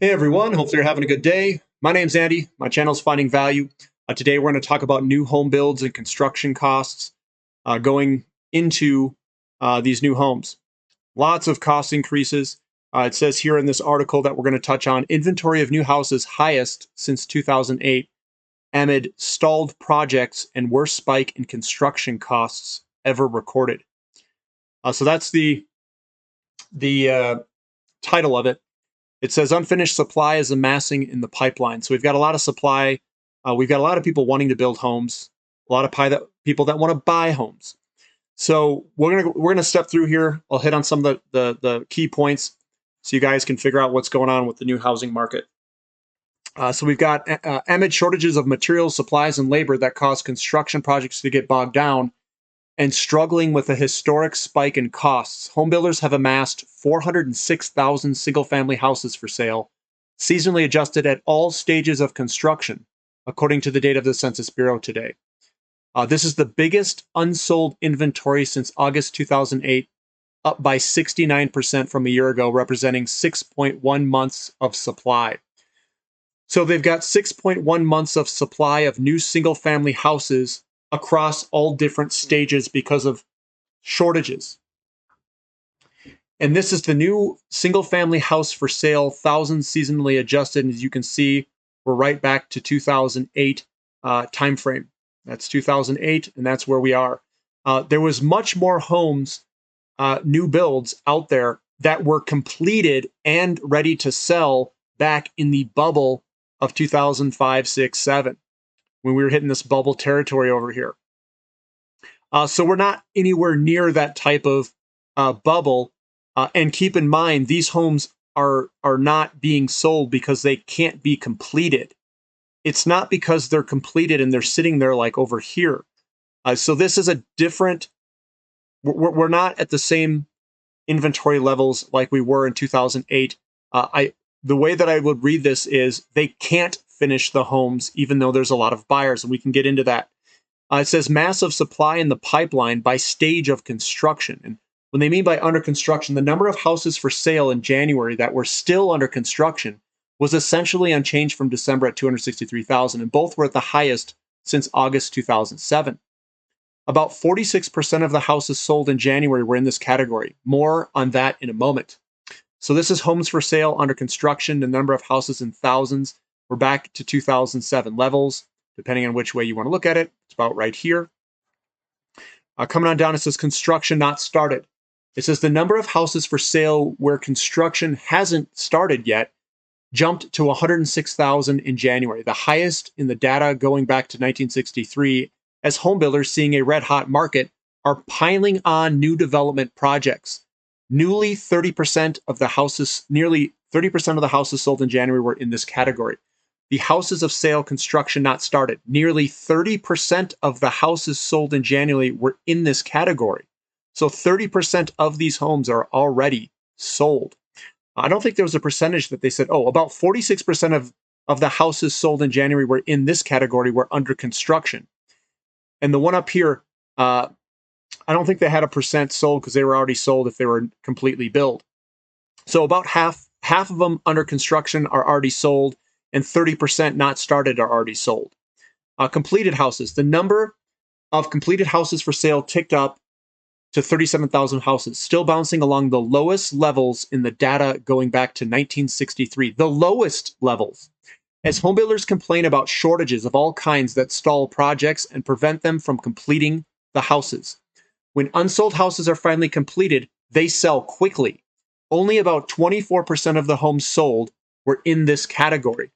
Hey everyone, hopefully you're having a good day. My name's Andy. My channel's Finding Value. Today we're going to talk about new home builds and construction costs going into these new homes. Lots of cost increases. It says here in this article that we're going to touch on inventory of new houses highest since 2008 amid stalled projects and worst spike in construction costs ever recorded. So that's the title of it. It says unfinished supply is amassing in the pipeline. So we've got a lot of supply. We've got a lot of people wanting to build homes, a lot of people that want to buy homes. So we're gonna step through here. I'll hit on some of the key points so you guys can figure out what's going on with the new housing market. So we've got amid shortages of materials, supplies, and labor that cause construction projects to get bogged down and struggling with a historic spike in costs, home builders have amassed 406,000 single-family houses for sale, seasonally adjusted at all stages of construction, according to the data of the Census Bureau today. This is the biggest unsold inventory since August 2008, up by 69% from a year ago, representing 6.1 months of supply. So they've got 6.1 months of supply of new single-family houses across all different stages because of shortages. And this is the new single-family house for sale, thousands seasonally adjusted. And as you can see, we're right back to 2008 timeframe. That's 2008, and that's where we are. There was much more homes, new builds out there that were completed and ready to sell back in the bubble of 2005, 6, 7. When we were hitting this bubble territory over here. So we're not anywhere near that type of bubble. And keep in mind, these homes are not being sold because they can't be completed. It's not because they're completed and they're sitting there like over here. So this is a different, we're not at the same inventory levels like we were in 2008. The way that I would read this is they can't finish the homes, even though there's a lot of buyers, and we can get into that. It says massive supply in the pipeline by stage of construction. And when they mean by under construction, the number of houses for sale in January that were still under construction was essentially unchanged from December at 263,000, and both were at the highest since August 2007. About 46% of the houses sold in January were in this category. More on that in a moment. So this is homes for sale under construction, the number of houses in thousands. We're back to 2007 levels, depending on which way you want to look at it. It's about right here. Coming on down, it says construction not started. It says the number of houses for sale where construction hasn't started yet jumped to 106,000 in January, the highest in the data going back to 1963, as home builders seeing a red-hot market are piling on new development projects. Nearly 30% of the houses sold in January were in this category. The houses of sale construction not started. Nearly 30% of the houses sold in January were in this category. So 30% of these homes are already sold. I don't think there was a percentage that they said, oh, about 46% of the houses sold in January were in this category, were under construction. And the one up here, I don't think they had a percent sold because they were already sold if they were completely built. So about half of them under construction are already sold, and 30% not started are already sold. Completed houses. The number of completed houses for sale ticked up to 37,000 houses, still bouncing along the lowest levels in the data going back to 1963. The lowest levels. As homebuilders complain about shortages of all kinds that stall projects and prevent them from completing the houses. When unsold houses are finally completed, they sell quickly. Only about 24% of the homes sold were in this category.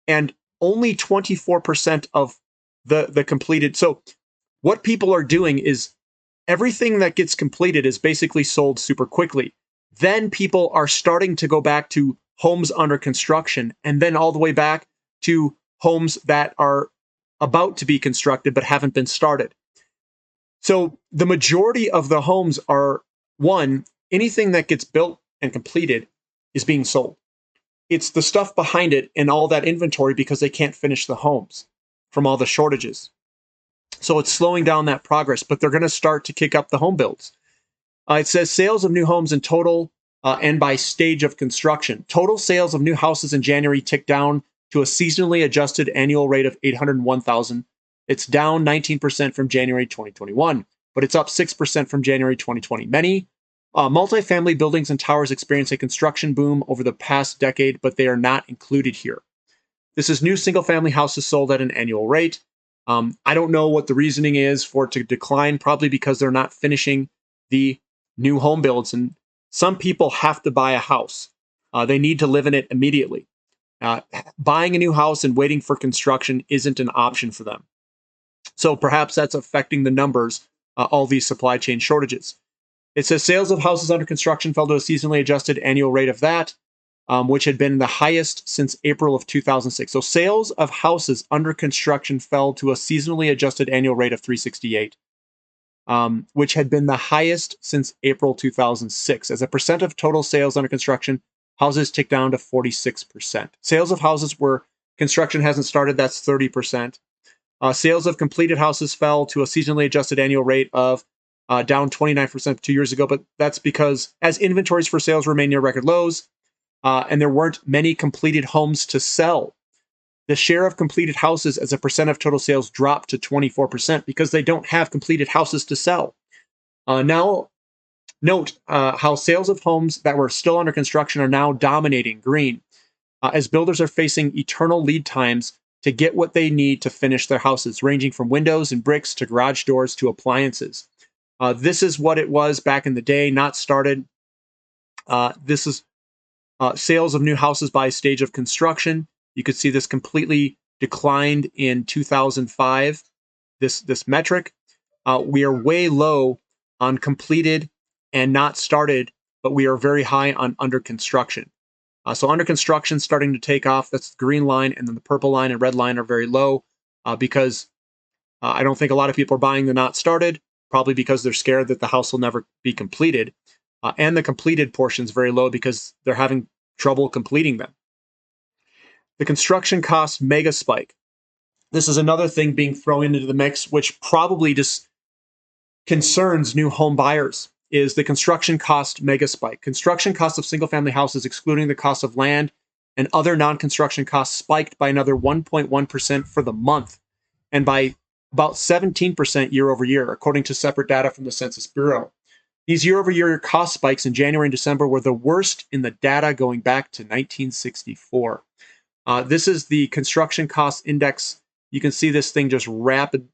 And only 24% of the completed. So what people are doing is everything that gets completed is basically sold super quickly. Then people are starting to go back to homes under construction, and then all the way back to homes that are about to be constructed but haven't been started. So the majority of the homes are, one, anything that gets built and completed is being sold. It's the stuff behind it and all that inventory because they can't finish the homes from all the shortages. So it's slowing down that progress, but they're going to start to kick up the home builds. It says sales of new homes in total and by stage of construction. Total sales of new houses in January ticked down to a seasonally adjusted annual rate of 801,000. It's down 19% from January 2021, but it's up 6% from January 2020. Many multifamily buildings and towers experienced a construction boom over the past decade, but they are not included here. This is new single-family houses sold at an annual rate. I don't know what the reasoning is for it to decline, probably because they're not finishing the new home builds. And some people have to buy a house. They need to live in it immediately. Buying a new house and waiting for construction isn't an option for them. So perhaps that's affecting the numbers, all these supply chain shortages. It says sales of houses under construction fell to a seasonally adjusted annual rate of that, which had been the highest since April of 2006. So sales of houses under construction fell to a seasonally adjusted annual rate of 368, which had been the highest since April 2006. As a percent of total sales under construction, houses ticked down to 46%. Sales of houses where construction hasn't started, that's 30%. Sales of completed houses fell to a seasonally adjusted annual rate of down 29% 2 years ago, but that's because as inventories for sales remain near record lows, and there weren't many completed homes to sell, the share of completed houses as a percent of total sales dropped to 24% because they don't have completed houses to sell. Now, note how sales of homes that were still under construction are now dominating green, as builders are facing eternal lead times to get what they need to finish their houses, ranging from windows and bricks to garage doors to appliances. This is what it was back in the day, not started. This is sales of new houses by stage of construction. You could see this completely declined in 2005, this metric. We are way low on completed and not started, but we are very high on under construction. So under construction starting to take off, that's the green line, and then the purple line and red line are very low because I don't think a lot of people are buying the not started, probably because they're scared that the house will never be completed. And the completed portion is very low because they're having trouble completing them. The construction cost mega spike. This is another thing being thrown into the mix, which probably just concerns new home buyers, is the construction cost mega spike. Construction costs of single-family houses, excluding the cost of land and other non-construction costs, spiked by another 1.1% for the month and by about 17% year over year, according to separate data from the Census Bureau. These year-over-year cost spikes in January and December were the worst in the data going back to 1964. This is the construction cost index. You can see this thing just rapidly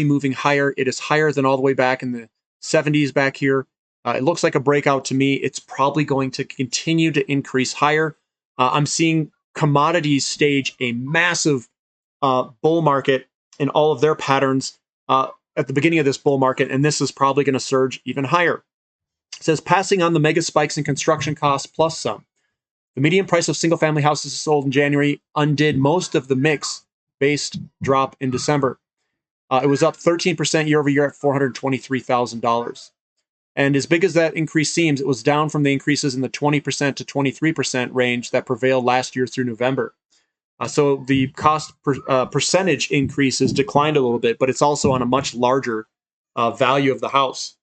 moving higher. It is higher than all the way back in the 70s back here. It looks like a breakout to me. It's probably going to continue to increase higher. I'm seeing commodities stage a massive bull market in all of their patterns at the beginning of this bull market, and this is probably going to surge even higher. It says, passing on the mega spikes in construction costs plus some. The median price of single-family houses sold in January undid most of the mix-based drop in December. It was up 13% year over year at $423,000. And as big as that increase seems, it was down from the increases in the 20% to 23% range that prevailed last year through November. So the cost percentage increases declined a little bit, but it's also on a much larger value of the house.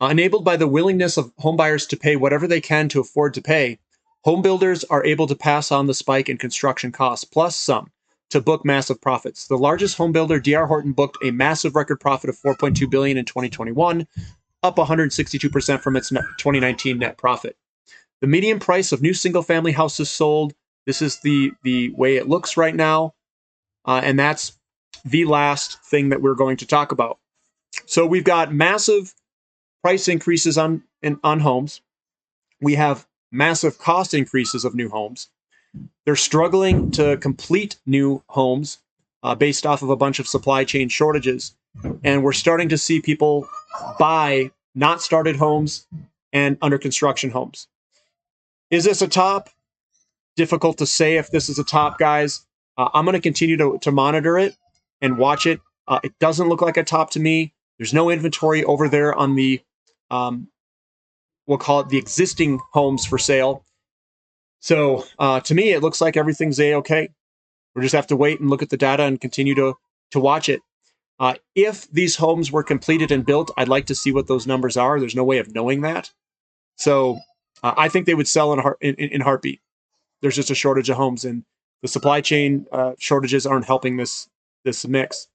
Enabled by the willingness of homebuyers to pay whatever they can to afford to pay, home builders are able to pass on the spike in construction costs, plus some, to book massive profits. The largest home builder, D.R. Horton, booked a massive record profit of $4.2 billion in 2021, up 162% from its 2019 net profit. The median price of new single-family houses sold, this is the way it looks right now, and that's the last thing that we're going to talk about. So we've got massive price increases on homes. We have massive cost increases of new homes. They're struggling to complete new homes based off of a bunch of supply chain shortages. And we're starting to see people buy not started homes and under construction homes. Is this a top? Difficult to say if this is a top, guys. I'm going to continue to monitor it and watch it. It doesn't look like a top to me. There's no inventory over there on the, we'll call it the existing homes for sale. So to me, it looks like everything's A-okay. We'll just have to wait and look at the data and continue to watch it. If these homes were completed and built, I'd like to see what those numbers are. There's no way of knowing that. So I think they would sell in heartbeat. There's just a shortage of homes, and the supply chain shortages aren't helping this mix.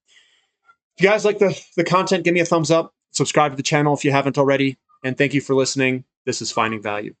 If you guys like the content, give me a thumbs up. Subscribe to the channel if you haven't already. And thank you for listening. This is Finding Value.